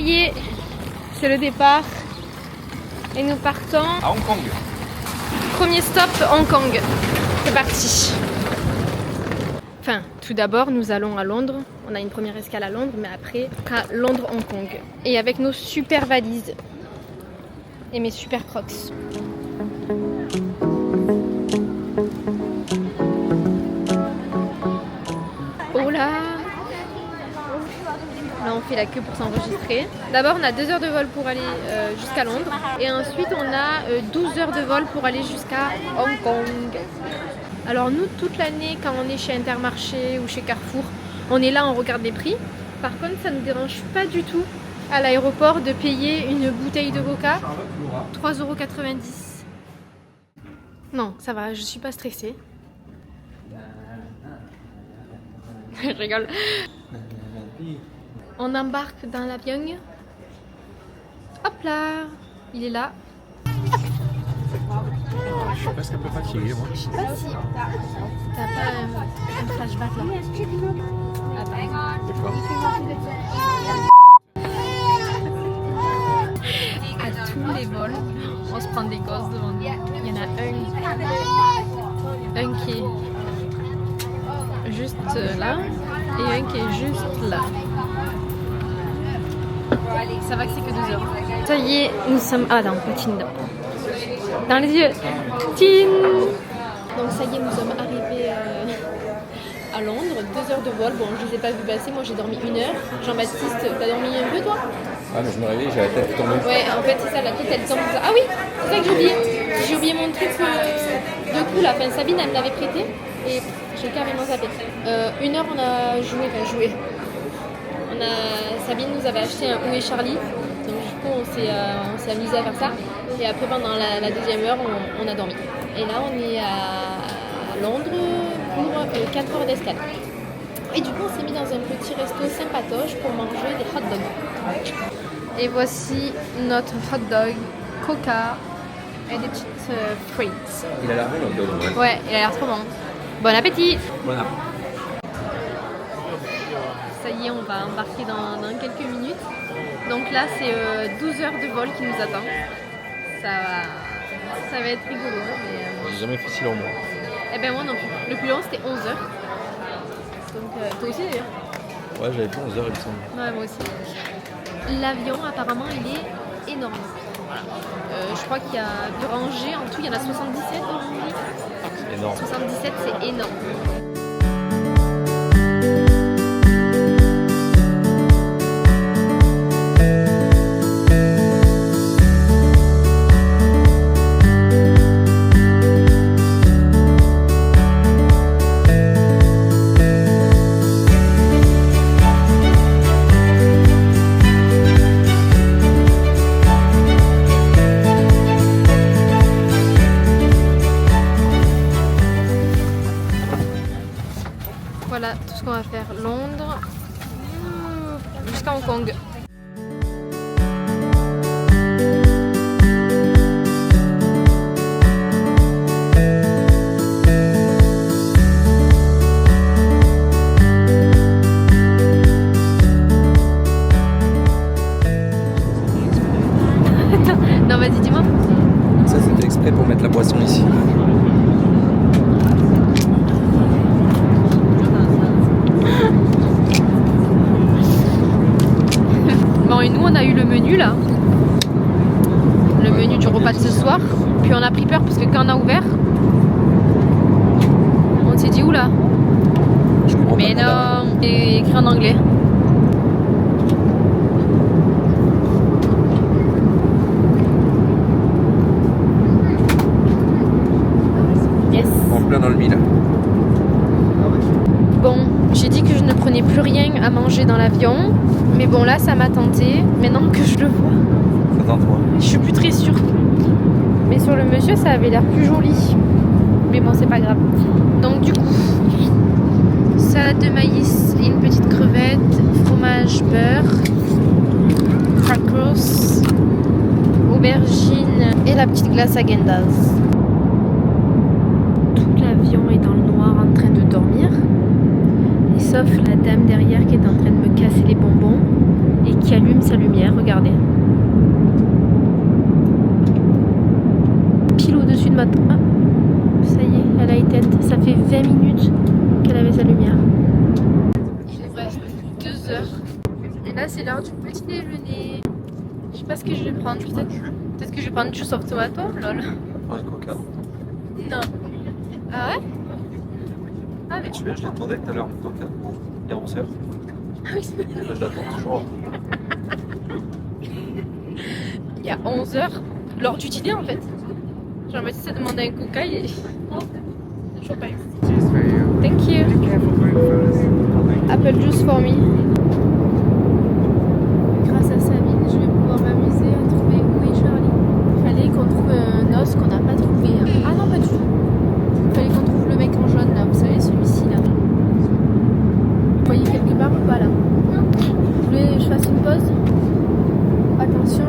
y est, c'est le départ. Et nous partons. À Hong Kong. Premier stop, Hong Kong. C'est parti. Enfin, tout d'abord, nous allons à Londres. On a une première escale à Londres, mais après, à Londres-Hong Kong. Et avec nos super valises. Et mes super crocs. Oh là! Là, on fait la queue pour s'enregistrer. D'abord, on a 2 heures de vol pour aller jusqu'à Londres. Et ensuite, on a 12 heures de vol pour aller jusqu'à Hong Kong. Alors nous, toute l'année, quand on est chez Intermarché ou chez Carrefour, on est là, on regarde les prix. Par contre, ça ne nous dérange pas du tout à l'aéroport de payer une bouteille de Coca 3,90 €. Non, ça va, je suis pas stressée. Je rigole. On embarque dans l'avion. Hop là, il est là. Je suis presque un peu fatigué, moi. Je sais pas si t'as pas un flashback là. À tous les vols, on se prend des gosses devant nous. Il y en a un qui est juste là et un qui est juste là. Ça va que c'est que 2 heures. Ça y est, nous sommes... Ah non, patine dans les yeux. Tine. Donc ça y est, nous sommes arrivés à Londres. 2 heures de vol. Bon, je les ai pas vus passer. Moi, j'ai dormi 1 heure. Jean-Baptiste, t'as dormi un peu, toi? Ah, mais je me réveille, j'ai la tête tombée. Ouais, en fait, c'est ça, la tête, elle tombe. Ah oui, c'est ça que j'ai oublié. J'ai oublié mon truc de coup, là. Enfin, Sabine, elle me l'avait prêté. Et j'ai carrément zappé. 1 heure, on a joué. Sabine nous avait acheté un Où est Charlie. Donc du coup on s'est amusé à faire ça. Et après pendant la deuxième heure on a dormi. Et là on est à Londres pour 4 heures d'escale. Et du coup on s'est mis dans un petit resto sympatoche pour manger des hot dogs. Et voici notre hot dog, Coca et des petites frites. Il a l'air bon le hot dog, ouais. Ouais, il a l'air trop bon. Bon appétit! Bon appétit. Ça y est, on va embarquer dans quelques minutes. Donc là, c'est 12 heures de vol qui nous attend. Ça va être rigolo. Mais, J'ai jamais fait si long, moi. Eh ben moi non plus. Le plus long, c'était 11 heures. Donc toi aussi d'ailleurs? Ouais, j'avais fait 11 heures, il me semble. Ouais, moi aussi. L'avion, apparemment, il est énorme. Voilà. Je crois qu'il y a de rangées. En tout, il y en a 77 aujourd'hui. C'est énorme. 77, c'est énorme. Voilà tout ce qu'on va faire. Londres jusqu'à Hong Kong. Non, vas-y, dis-moi. Ça, c'était exprès pour mettre la boisson ici. Bon, et nous, on a eu le menu là. Le menu du repas de ce soir. Puis on a pris peur parce que quand on a ouvert, on s'est dit oula. Mais non, c'est écrit en anglais. Yes. En plein dans le mille. Bon, j'ai dit que je ne prenais plus rien à manger dans l'avion. Mais bon, là, ça m'a tenté. Maintenant que je le vois, Ça tente, moi. je suis plus très sûre. Mais sur le monsieur, ça avait l'air plus joli. Mais bon, c'est pas grave. Donc du coup, salade de maïs et une petite crevette, fromage, beurre, crackers, aubergine et la petite glace à Gendaz. Tout l'avion est dans le noir en train de dormir. Et sauf la dame derrière qui est en train de me casser les bonbons et qui allume sa lumière, regardez. Pile au-dessus de ma tête. Ah, ça y est, elle a éteint. Ça fait 20 minutes qu'elle avait sa lumière. Il nous reste 2 heures. Et là, c'est l'heure du petit déjeuner. Je sais pas ce que je vais prendre. Peut-être que je vais prendre du soft tomato. Lol. Un coca. Non. Ah ouais? Ah mais Je l'attendais tout à l'heure, mon coca. Il y a 11h. Ah oui, Je l'attends toujours. il y a 11 heures. L'heure du dîner en fait. Jean-Baptiste a demandé un coca, il est toujours pas eu. Thank you. Apple juice for me. Grâce à Sabine, je vais pouvoir m'amuser à trouver où est Charlie. Il fallait qu'on trouve un os qu'on n'a pas trouvé. Ah non, pas du tout. Il fallait qu'on trouve le mec en jaune là, vous savez, celui-ci là. Vous voyez quelque part ou pas là? Vous voulez que je fasse une pause? Attention.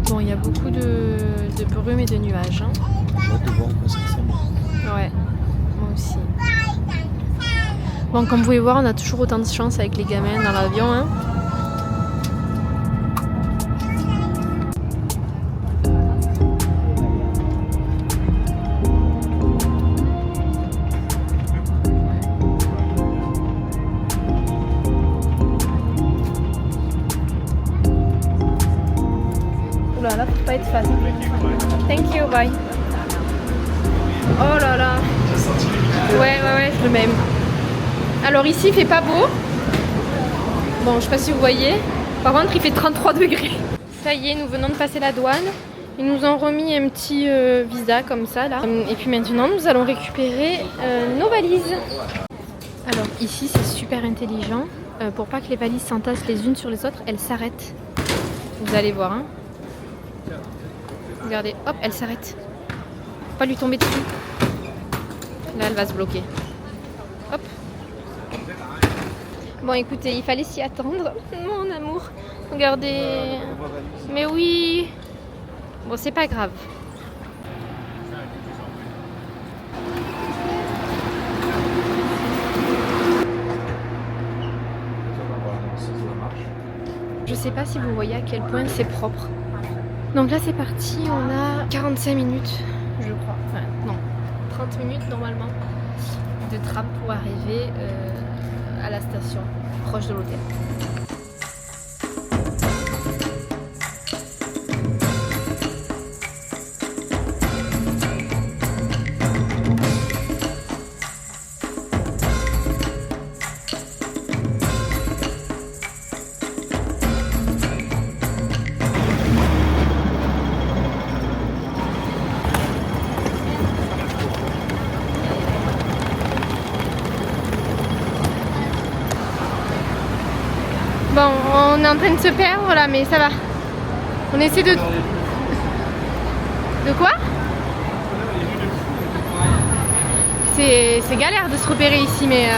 Bon, il y a beaucoup de brume et de nuages. Hein. J'ai hâte de voir quoi ça ressemble. Ouais, moi aussi. Bon, comme vous pouvez voir, on a toujours autant de chance avec les gamins dans l'avion. Hein. Oula, là, faut pas être face. Thank you, bye. Oh là là. Ouais, je le mets. Alors ici, il fait pas beau. Bon, je sais pas si vous voyez. Par contre, il fait 33 degrés. Ça y est, nous venons de passer la douane. Ils nous ont remis un petit visa comme ça, là. Et puis maintenant, nous allons récupérer nos valises. Alors ici, c'est super intelligent. Pour pas que les valises s'entassent les unes sur les autres, elles s'arrêtent. Vous allez voir, hein. Regardez, hop, elle s'arrête. Faut pas lui tomber dessus. Là, elle va se bloquer. Hop. Bon, écoutez, il fallait s'y attendre. Mon amour. Regardez. Mais oui. Bon, c'est pas grave. Je sais pas si vous voyez à quel point c'est propre. Donc là c'est parti, on a 45 minutes, je crois. Enfin, non, 30 minutes normalement de tram pour arriver à la station, proche de l'hôtel. Bon, on est en train de se perdre là, mais ça va. On essaie de... De quoi? C'est galère de se repérer ici, mais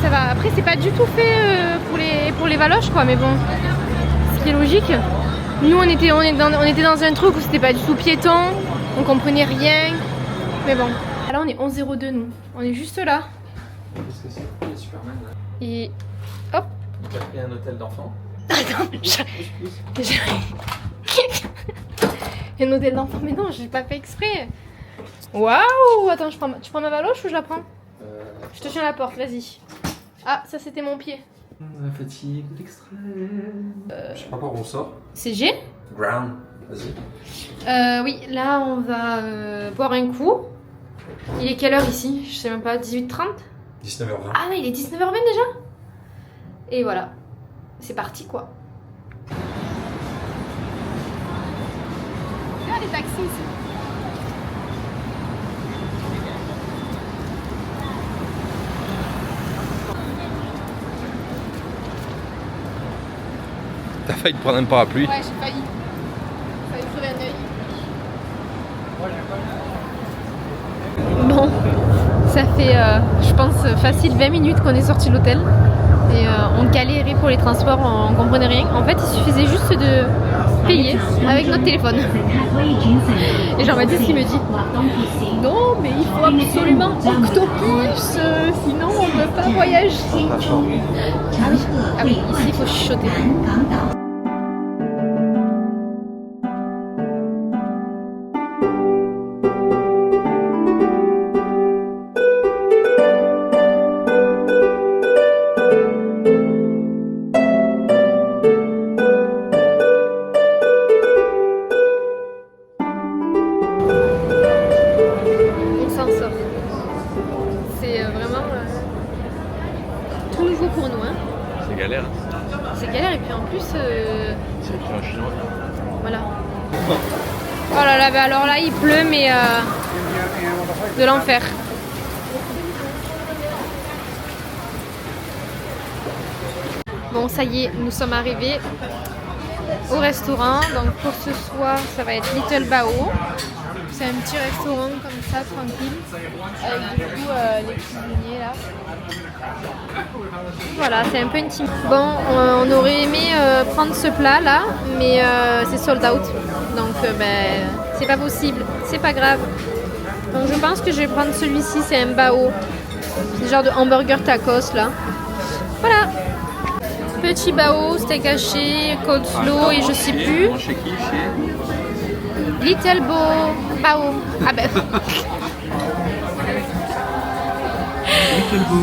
ça va. Après, c'est pas du tout fait pour les valoches, quoi, mais bon, ce qui est logique. Nous, on était dans un truc où c'était pas du tout piéton, on comprenait rien, mais bon. Là, on est 11h02, nous. On est juste là. Qu'est-ce que c'est? Superman là. Et hop. Tu as pris un hôtel d'enfants? Attends, un hôtel d'enfants, mais non, j'ai pas fait exprès. Waouh! Attends, tu prends ma valoche ou je la prends? Je te tiens la porte, vas-y. Ah, ça c'était mon pied. La fatigue, l'extrême. Je sais pas par où on sort. C'est G? Ground, vas-y. Oui, là on va boire un coup. Il est quelle heure ici? Je sais même pas, 18h30? 19h20. Ah non, il est 19h20 déjà? Et voilà, c'est parti quoi. Regarde les taxis ici. T'as failli te prendre un parapluie. Ouais, j'ai failli. Failli crever un œil. Bon, ça fait je pense facile 20 minutes qu'on est sorti de l'hôtel et on galérait pour les transports, on comprenait rien. En fait, il suffisait juste de payer avec notre téléphone. Et Jean-Baptiste qui me dit non mais il faut absolument Octopus, sinon on ne peut pas voyager. Ah oui, ici il faut chuchoter. Tout nouveau pour nous. Hein. C'est galère. C'est galère et puis en plus... C'est écrit en chinois. Voilà. Oh là là, bah alors là il pleut mais de l'enfer. Bon ça y est, nous sommes arrivés au restaurant. Donc pour ce soir ça va être Little Bao. C'est un petit restaurant comme ça, tranquille, avec du coup les cuisiniers là. Voilà, c'est un peu intime. Bon, on aurait aimé prendre ce plat là, mais c'est sold out. Donc c'est pas possible, c'est pas grave. Donc je pense que je vais prendre celui-ci, c'est un bao. C'est genre de hamburger tacos là. Voilà. Petit bao, steak haché, coleslaw et je sais plus. Chez qui? Chez Little Bao. Ah ben. Little Bao.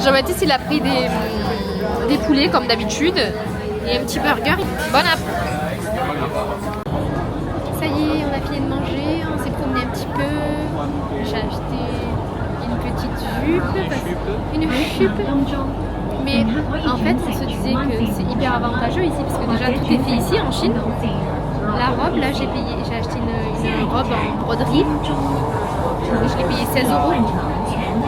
Jean-Baptiste il a pris des poulets comme d'habitude et un petit burger. Bon app. Ça y est, on a fini de manger, on s'est promené un petit peu. J'ai acheté une petite jupe. Une jupe. Mais en fait, on se disait que c'est hyper avantageux ici parce que déjà tout est fait ici en Chine. La robe, là j'ai acheté une robe en broderie. Je l'ai payée 16 €.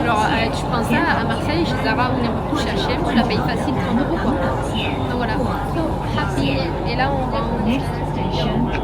Alors tu prends ça à Marseille, chez Zara ou n'importe où, chez H&M, tu la payes facile 30 € quoi. Donc voilà, so happy. Et là on va en